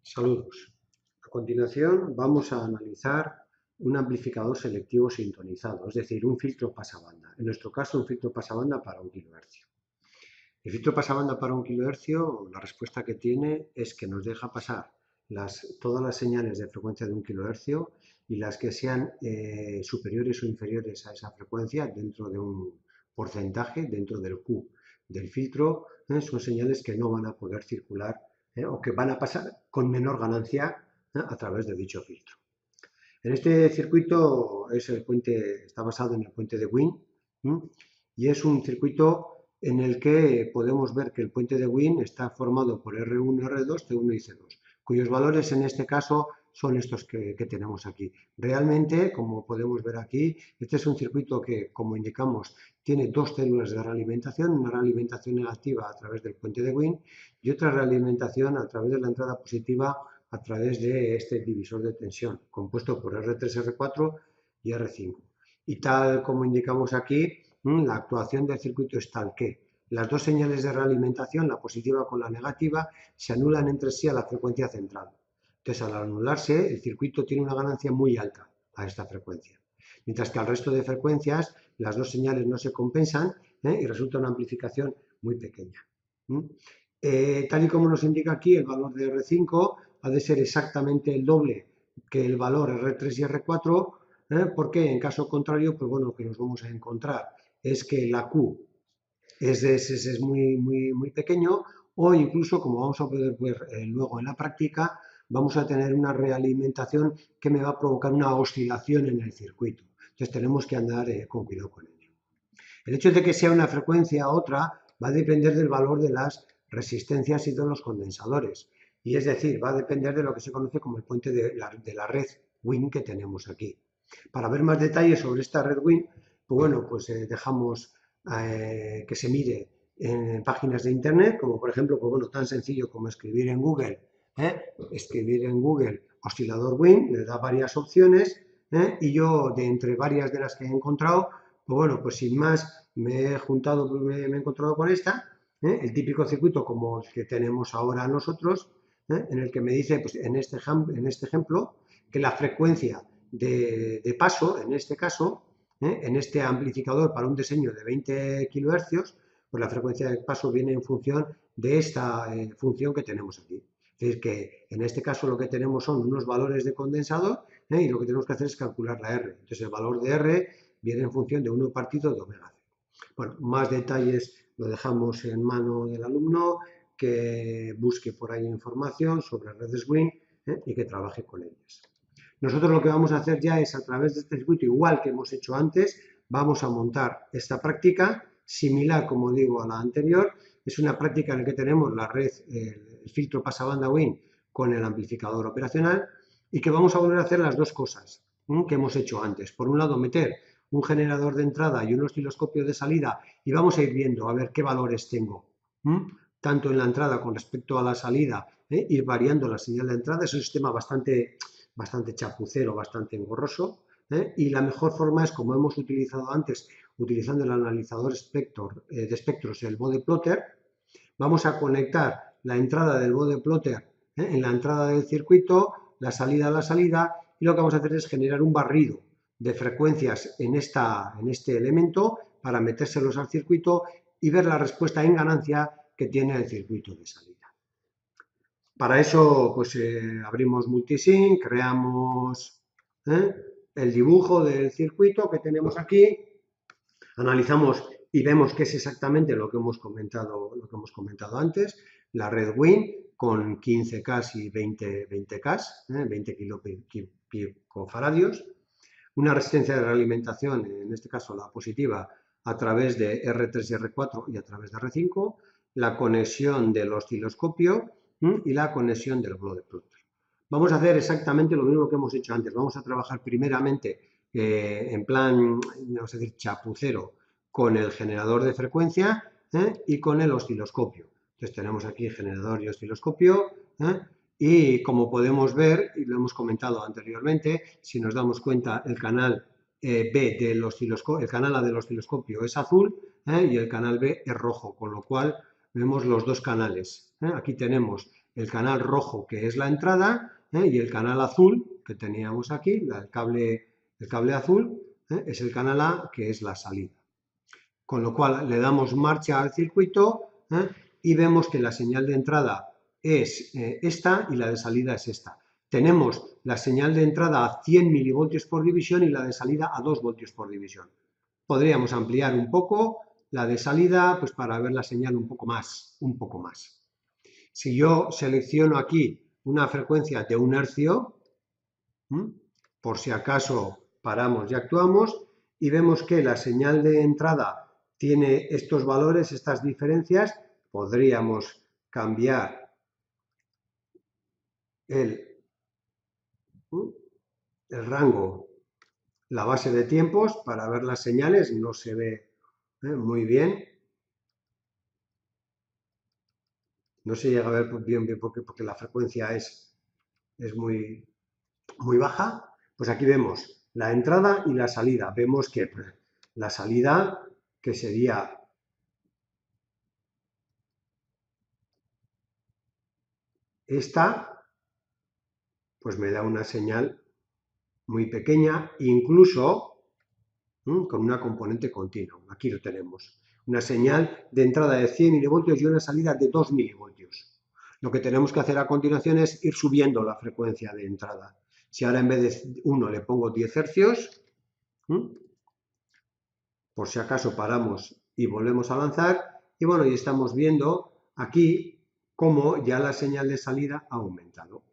Saludos. A continuación vamos a analizar un amplificador selectivo sintonizado, es decir, un filtro pasabanda. En nuestro caso, un filtro pasabanda para 1 kHz. El filtro pasabanda para 1 kHz, la respuesta que tiene es que nos deja pasar todas las señales de frecuencia de 1 kHz y las que sean superiores o inferiores a esa frecuencia dentro de un porcentaje, dentro del Q del filtro, son señales que no van a poder circular o que van a pasar con menor ganancia a través de dicho filtro. En este circuito está basado en el puente de Wien y es un circuito en el que podemos ver que el puente de Wien está formado por R1, R2, C1 y C2, cuyos valores en este caso son estos que tenemos aquí. Realmente, como podemos ver aquí, este es un circuito que, como indicamos, tiene dos células de realimentación, una realimentación negativa a través del puente de Wien y otra realimentación a través de la entrada positiva a través de este divisor de tensión, compuesto por R3, R4 y R5. Y tal como indicamos aquí, la actuación del circuito es tal que las dos señales de realimentación, la positiva con la negativa, se anulan entre sí a la frecuencia central. Entonces, al anularse, el circuito tiene una ganancia muy alta a esta frecuencia. Mientras que al resto de frecuencias, las dos señales no se compensan y resulta una amplificación muy pequeña. Tal y como nos indica aquí, el valor de R5 ha de ser exactamente el doble que el valor R3 y R4, porque en caso contrario, pues bueno, lo que nos vamos a encontrar es que la Q es muy pequeño, o incluso, como vamos a poder ver luego en la práctica, vamos a tener una realimentación que me va a provocar una oscilación en el circuito. Entonces tenemos que andar con cuidado con ello. El hecho de que sea una frecuencia u otra va a depender del valor de las resistencias y de los condensadores. Y es decir, va a depender de lo que se conoce como el puente de la red Wien que tenemos aquí. Para ver más detalles sobre esta red Wien, pues bueno, pues dejamos que se mire en páginas de internet, como por ejemplo, pues bueno, tan sencillo como escribir en Google, oscilador Wien, le da varias opciones, y yo, de entre varias de las que he encontrado, pues bueno, pues sin más me he encontrado con esta, el típico circuito como el que tenemos ahora nosotros, en el que me dice, pues en este ejemplo, que la frecuencia de paso, en este caso, en este amplificador para un diseño de 20 kHz, pues la frecuencia de paso viene en función de esta función que tenemos aquí. Es decir, que en este caso lo que tenemos son unos valores de condensador y lo que tenemos que hacer es calcular la R. Entonces el valor de R viene en función de 1 partido de omega c. Bueno, más detalles lo dejamos en mano del alumno, que busque por ahí información sobre redes Wien y que trabaje con ellas. Nosotros lo que vamos a hacer ya es, a través de este circuito, igual que hemos hecho antes, vamos a montar esta práctica, similar, como digo, a la anterior. Es una práctica en la que tenemos la red, el filtro pasabanda Wien con el amplificador operacional, y que vamos a volver a hacer las dos cosas que hemos hecho antes. Por un lado, meter un generador de entrada y un osciloscopio de salida, y vamos a ir viendo a ver qué valores tengo, tanto en la entrada con respecto a la salida, ir variando la señal de entrada. Es un sistema bastante chapucero, bastante engorroso, y la mejor forma es, como hemos utilizado antes, utilizando el analizador de espectros, el bode plotter. Vamos a conectar la entrada del bode plotter en la entrada del circuito, la salida a la salida, y lo que vamos a hacer es generar un barrido de frecuencias en este elemento para metérselos al circuito y ver la respuesta en ganancia que tiene el circuito de salida. Para eso, pues abrimos Multisync, creamos el dibujo del circuito que tenemos aquí, analizamos y vemos que es exactamente lo que hemos comentado antes, la red Wien con 15K y 20K, 20 picofaradios, una resistencia de realimentación, en este caso la positiva, a través de R3 y R4 y a través de R5, la conexión del osciloscopio y la conexión del bode plotter. Vamos a hacer exactamente lo mismo que hemos hecho antes. Vamos a trabajar primeramente en plan, vamos a decir, chapucero, con el generador de frecuencia y con el osciloscopio. Entonces tenemos aquí generador y osciloscopio, y como podemos ver, y lo hemos comentado anteriormente, si nos damos cuenta, el canal B del osciloscopio, el canal A del osciloscopio es azul y el canal B es rojo, con lo cual vemos los dos canales. Aquí tenemos el canal rojo, que es la entrada, y el canal azul, que teníamos aquí, el cable azul, es el canal A, que es la salida. Con lo cual le damos marcha al circuito y vemos que la señal de entrada es esta y la de salida es esta. Tenemos la señal de entrada a 100 milivoltios por división y la de salida a 2 voltios por división. Podríamos ampliar un poco la de salida pues para ver la señal un poco más. Si yo selecciono aquí una frecuencia de 1 hercio, por si acaso paramos y actuamos, y vemos que la señal de entrada tiene estos valores, estas diferencias, podríamos cambiar el rango, la base de tiempos para ver las señales, no se ve muy bien. No se llega a ver bien porque la frecuencia es muy baja. Pues aquí vemos la entrada y la salida. Vemos que la salida, que sería esta, pues me da una señal muy pequeña, incluso con una componente continua. Aquí lo tenemos. Una señal de entrada de 100 milivoltios y una salida de 2 milivoltios. Lo que tenemos que hacer a continuación es ir subiendo la frecuencia de entrada. Si ahora en vez de 1 le pongo 10 hercios, por si acaso paramos y volvemos a lanzar, y bueno, y estamos viendo aquí cómo ya la señal de salida ha aumentado.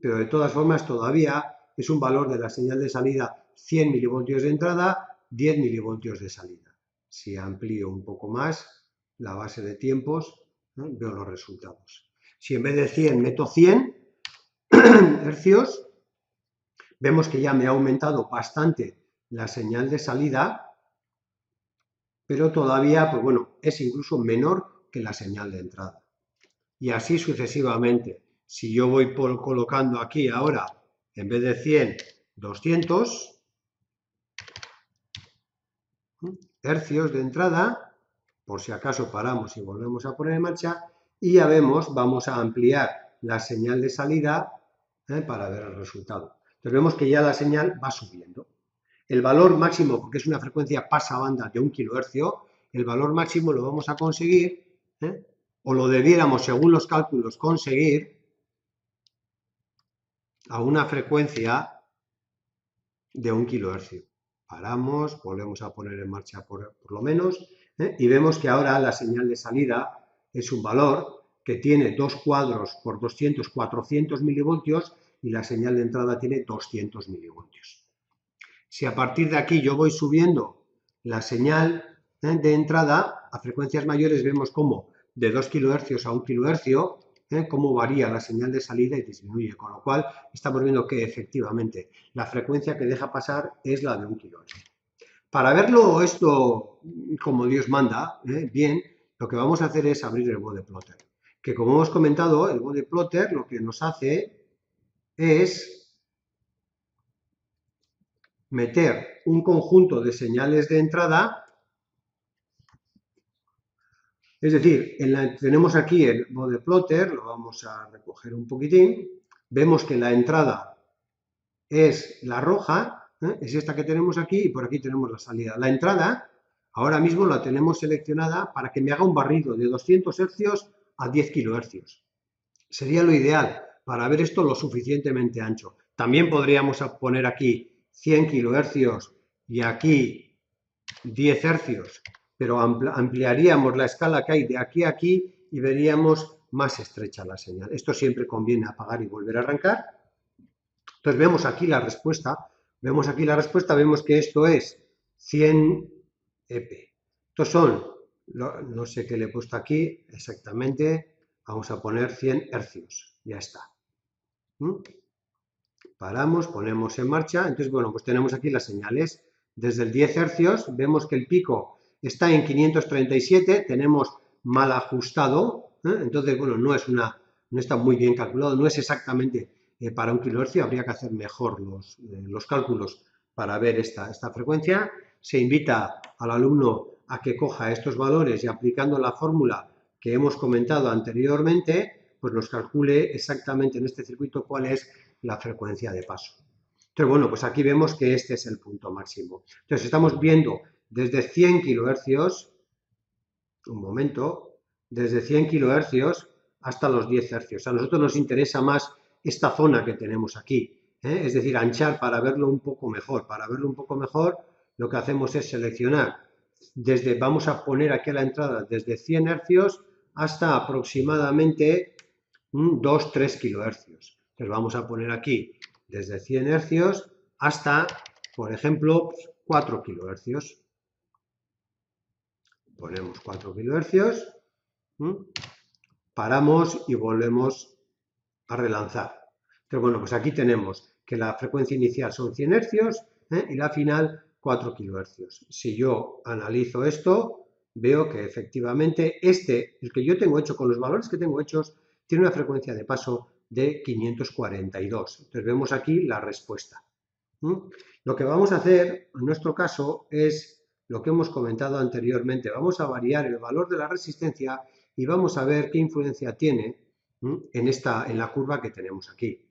Pero de todas formas todavía es un valor de la señal de salida 100 milivoltios de entrada, 10 milivoltios de salida. Si amplío un poco más la base de tiempos, veo los resultados. Si en vez de 100 meto 100 hercios, vemos que ya me ha aumentado bastante la señal de salida, pero todavía, pues bueno, es incluso menor que la señal de entrada. Y así sucesivamente. Si yo voy colocando aquí ahora, en vez de 100, 200 hercios de entrada, por si acaso paramos y volvemos a poner en marcha, y ya vemos, vamos a ampliar la señal de salida para ver el resultado. Entonces vemos que ya la señal va subiendo. El valor máximo, porque es una frecuencia pasabanda de 1 kilohercio, el valor máximo lo vamos a conseguir, o lo debiéramos, según los cálculos, conseguir a una frecuencia de 1 kilohercio. Paramos, volvemos a poner en marcha por lo menos, y vemos que ahora la señal de salida es un valor que tiene 2 cuadros por 200, 400 milivoltios, y la señal de entrada tiene 200 milivoltios. Si a partir de aquí yo voy subiendo la señal de entrada a frecuencias mayores, vemos cómo de 2 kilohercios a 1 kilohercio, cómo varía la señal de salida y disminuye, con lo cual estamos viendo que efectivamente la frecuencia que deja pasar es la de 1 kilohercio. Para verlo esto como Dios manda, bien, lo que vamos a hacer es abrir el bode plotter, que como hemos comentado, el bode plotter lo que nos hace es meter un conjunto de señales de entrada, es decir, tenemos aquí el bode plotter, lo vamos a recoger un poquitín, vemos que la entrada es la roja, es esta que tenemos aquí, y por aquí tenemos la salida. La entrada, ahora mismo la tenemos seleccionada para que me haga un barrido de 200 hercios a 10 kilohercios. Sería lo ideal para ver esto lo suficientemente ancho. También podríamos poner aquí 100 kilohercios y aquí 10 hercios, pero ampliaríamos la escala que hay de aquí a aquí y veríamos más estrecha la señal. Esto siempre conviene apagar y volver a arrancar. Entonces vemos aquí la respuesta, vemos que esto es 100 EP. Estos son, no sé qué le he puesto aquí exactamente, vamos a poner 100 hercios, ya está. Paramos, ponemos en marcha, entonces bueno, pues tenemos aquí las señales. Desde el 10 hercios vemos que el pico está en 537, tenemos mal ajustado, entonces bueno, no está muy bien calculado, no es exactamente para 1 kilohercio, habría que hacer mejor los cálculos para ver esta frecuencia. Se invita al alumno a que coja estos valores y aplicando la fórmula que hemos comentado anteriormente, pues nos calcule exactamente en este circuito cuál es la frecuencia de paso. Entonces, bueno, pues aquí vemos que este es el punto máximo. Entonces, estamos viendo desde 100 kHz, un momento, desde 100 kHz hasta los 10 Hz. A nosotros nos interesa más esta zona que tenemos aquí, es decir, anchar para verlo un poco mejor. Para verlo un poco mejor, lo que hacemos es seleccionar vamos a poner aquí a la entrada desde 100 Hz hasta aproximadamente 2-3 kHz. Entonces vamos a poner aquí desde 100 Hz hasta, por ejemplo, 4 kHz. Ponemos 4 kHz, paramos y volvemos a relanzar. Entonces, bueno, pues aquí tenemos que la frecuencia inicial son 100 Hz y la final 4 kHz. Si yo analizo esto, veo que efectivamente el que yo tengo hecho con los valores que tengo hechos, tiene una frecuencia de paso de 542. Entonces vemos aquí la respuesta. Lo que vamos a hacer en nuestro caso es lo que hemos comentado anteriormente. Vamos a variar el valor de la resistencia y vamos a ver qué influencia tiene en la curva que tenemos aquí.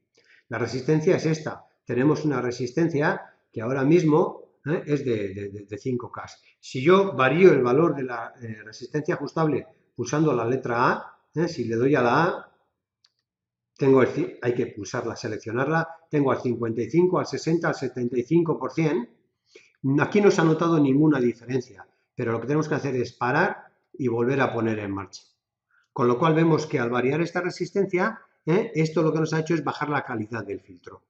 La resistencia es esta. Tenemos una resistencia que ahora mismo es de 5K. Si yo varío el valor de la resistencia ajustable pulsando la letra A, si le doy a la A, hay que pulsarla, seleccionarla, tengo al 55, al 60, al 75%. Aquí no se ha notado ninguna diferencia, pero lo que tenemos que hacer es parar y volver a poner en marcha. Con lo cual vemos que al variar esta resistencia, esto lo que nos ha hecho es bajar la calidad del filtro.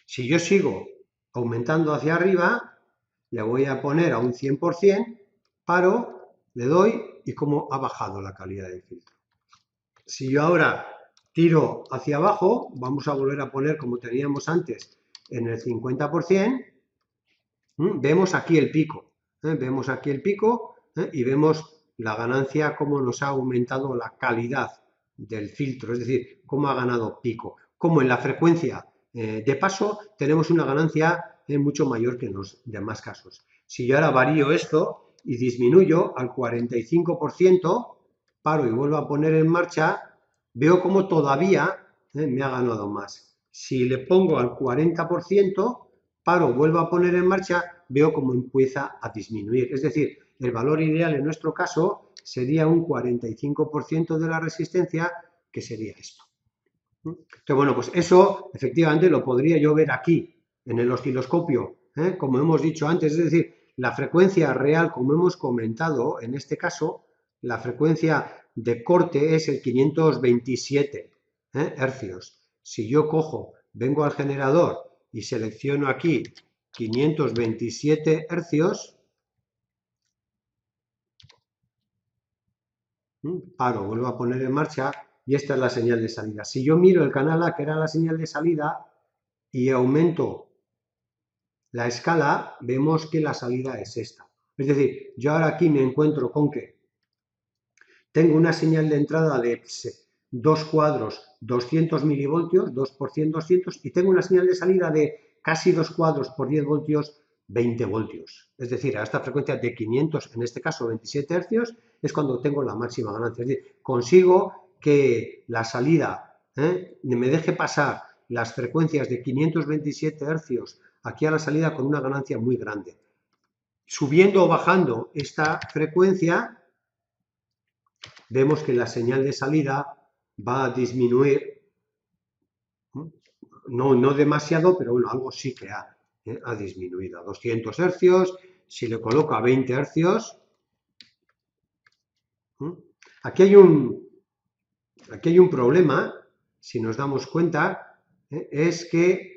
Si yo sigo aumentando hacia arriba, le voy a poner a un 100%, paro, le doy y cómo ha bajado la calidad del filtro. Si yo ahora tiro hacia abajo, vamos a volver a poner como teníamos antes en el 50%, vemos aquí el pico, vemos aquí el pico y vemos la ganancia, cómo nos ha aumentado la calidad del filtro, es decir, cómo ha ganado pico, como en la frecuencia de paso tenemos una ganancia mucho mayor que en los demás casos. Si yo ahora varío esto y disminuyo al 45%, paro y vuelvo a poner en marcha, veo como todavía me ha ganado más. Si le pongo al 40%, paro, vuelvo a poner en marcha, veo cómo empieza a disminuir. Es decir, el valor ideal en nuestro caso sería un 45% de la resistencia, que sería esto. Entonces, bueno, pues eso efectivamente lo podría yo ver aquí, en el osciloscopio, como hemos dicho antes. Es decir, la frecuencia real, como hemos comentado en este caso, la frecuencia de corte es el 527 hercios. Si yo vengo al generador y selecciono aquí 527 hercios, paro, vuelvo a poner en marcha y esta es la señal de salida. Si yo miro el canal A, que era la señal de salida, y aumento la escala, vemos que la salida es esta. Es decir, yo ahora aquí me encuentro con que tengo una señal de entrada de 2 cuadros 200 milivoltios, 2 por 100, 200, y tengo una señal de salida de casi 2 cuadros por 10 voltios, 20 voltios. Es decir, a esta frecuencia de 500, en este caso 27 hercios, es cuando tengo la máxima ganancia. Es decir, consigo que la salida me deje pasar las frecuencias de 527 hercios aquí a la salida con una ganancia muy grande. Subiendo o bajando esta frecuencia, vemos que la señal de salida va a disminuir, no demasiado, pero bueno, algo sí que ha disminuido. A 200 hercios, si le coloco a 20 hercios, aquí hay un problema, si nos damos cuenta, es que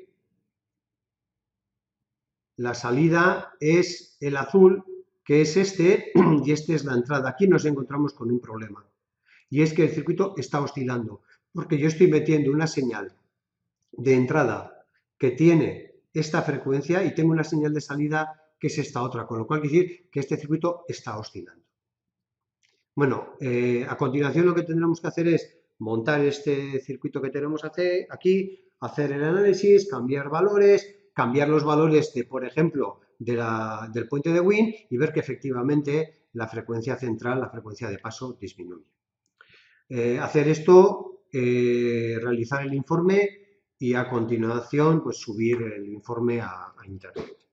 la salida es el azul, que es este, y este es la entrada. Aquí nos encontramos con un problema, y es que el circuito está oscilando, porque yo estoy metiendo una señal de entrada que tiene esta frecuencia y tengo una señal de salida que es esta otra, con lo cual quiere decir que este circuito está oscilando. Bueno, a continuación lo que tendremos que hacer es montar este circuito que tenemos aquí, hacer el análisis, cambiar los valores de, por ejemplo, del puente de Wien y ver que efectivamente la frecuencia central, la frecuencia de paso, disminuye. hacer esto, realizar el informe y a continuación pues subir el informe a Internet.